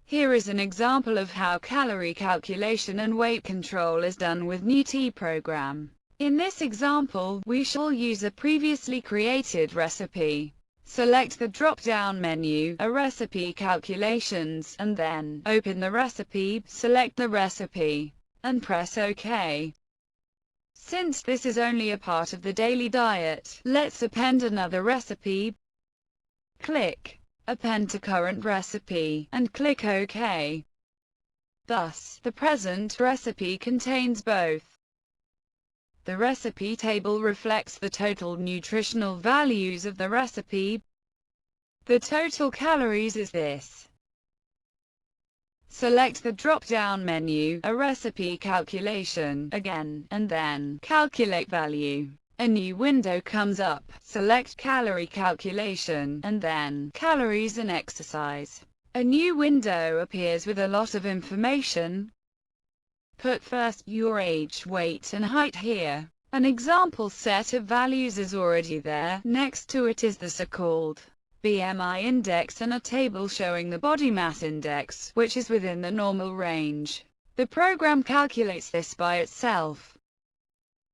Here is an example of how calorie calculation and weight control is done with Nuutti program. In this example, we shall use a previously created recipe. Select the drop-down menu, A Recipe Calculations, and then open the recipe, select the recipe, and press OK. Since this is only a part of the daily diet, let's append another recipe. Click Append to current recipe, and click OK. Thus, the present recipe contains both. The recipe table reflects the total nutritional values of the recipe. The total calories is this. Select the drop-down menu, A Recipe Calculation, again, and then Calculate Value. A new window comes up. Select Calorie Calculation, and then Calories and Exercise. A new window appears with a lot of information. Put first your age, weight and height here. An example set of values is already there. Next to it is the so-called BMI index and a table showing the body mass index, which is within the normal range. The program calculates this by itself.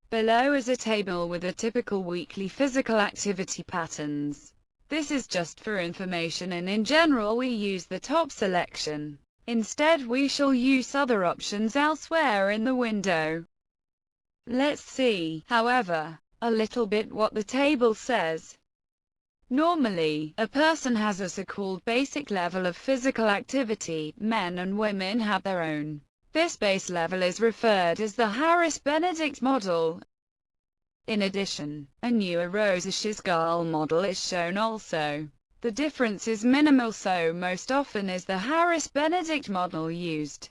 Below is a table with a typical weekly physical activity patterns. This is just for information, and in general we use the top selection. Instead we shall use other options elsewhere in the window. Let's see, however, a little bit what the table says. Normally, a person has a so-called basic level of physical activity. Men and women have their own. This base level is referred as the Harris-Benedict model. In addition, a newer Rosas-Shysgal model is shown also. The difference is minimal, so most often is the Harris-Benedict model used.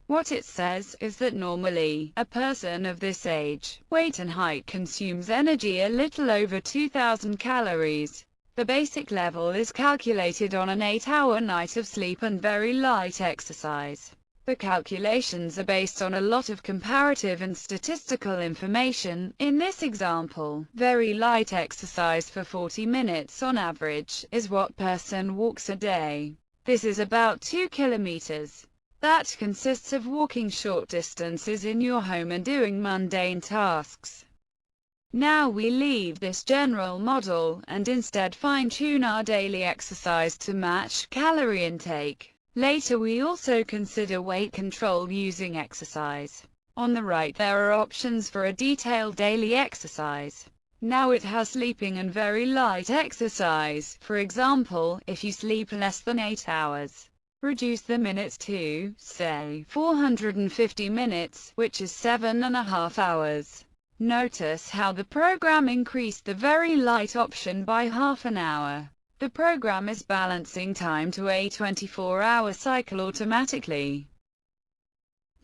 What it says is that normally, a person of this age, weight and height consumes energy a little over 2,000 calories. The basic level is calculated on an 8-hour night of sleep and very light exercise. The calculations are based on a lot of comparative and statistical information. In this example, very light exercise for 40 minutes on average is what person walks a day. This is about 2 kilometers. That consists of walking short distances in your home and doing mundane tasks. Now we leave this general model, and instead fine-tune our daily exercise to match calorie intake. Later we also consider weight control using exercise. On the right there are options for a detailed daily exercise. Now it has sleeping and very light exercise. For example, if you sleep less than 8 hours, reduce the minutes to, say, 450 minutes, which is 7.5 hours. Notice how the program increased the very light option by half an hour. The program is balancing time to a 24-hour cycle automatically.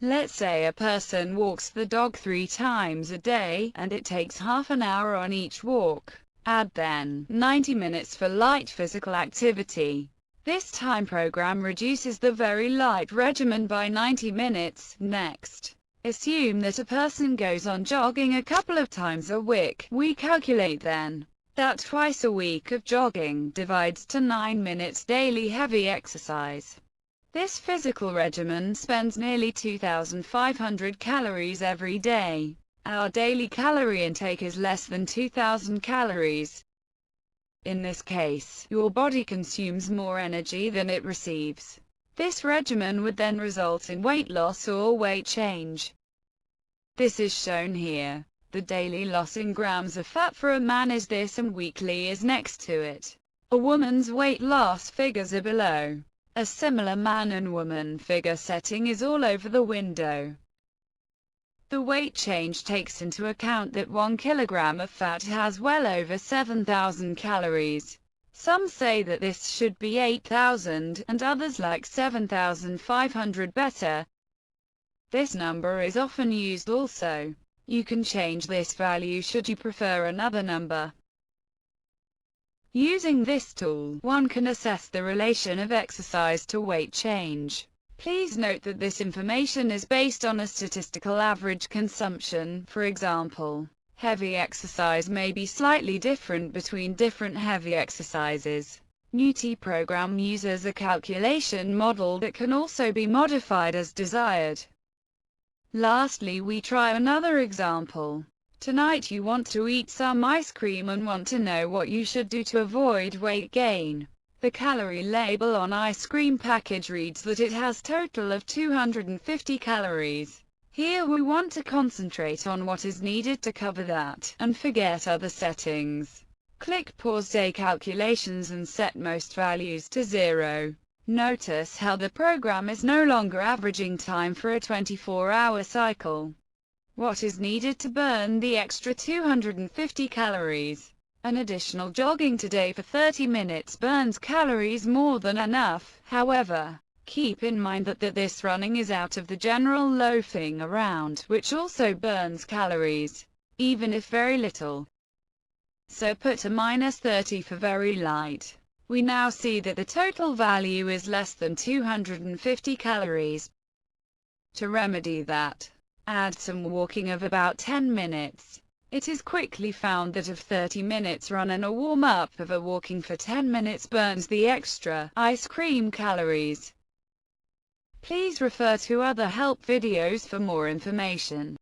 Let's say a person walks the dog 3 times a day, and it takes half an hour on each walk. Add then 90 minutes for light physical activity. This time program reduces the very light regimen by 90 minutes. Next, assume that a person goes on jogging a couple of times a week. We calculate then that twice a week of jogging divides to 9 minutes daily heavy exercise. This physical regimen spends nearly 2,500 calories every day. Our daily calorie intake is less than 2,000 calories. In this case, your body consumes more energy than it receives. This regimen would then result in weight loss or weight change. This is shown here. The daily loss in grams of fat for a man is this and weekly is next to it. A woman's weight loss figures are below. A similar man and woman figure setting is all over the window. The weight change takes into account that 1 kilogram of fat has well over 7,000 calories. Some say that this should be 8,000, and others like 7,500 better. This number is often used also. You can change this value should you prefer another number. Using this tool, one can assess the relation of exercise to weight change. Please note that this information is based on a statistical average consumption. For example, heavy exercise may be slightly different between different heavy exercises. Nuutti program uses a calculation model that can also be modified as desired. Lastly, we try another example. Tonight you want to eat some ice cream and want to know what you should do to avoid weight gain. The calorie label on ice cream package reads that it has total of 250 calories. Here we want to concentrate on what is needed to cover that, and forget other settings. Click Pause Day Calculations and set most values to 0. Notice how the program is no longer averaging time for a 24-hour cycle. What is needed to burn the extra 250 calories? An additional jogging today for 30 minutes burns calories more than enough. However, keep in mind that this running is out of the general loafing around, which also burns calories, even if very little. So put a -30 for very light. We now see that the total value is less than 250 calories. To remedy that, add some walking of about 10 minutes. It is quickly found that of 30 minutes run and a warm-up of a walking for 10 minutes burns the extra ice cream calories. Please refer to other help videos for more information.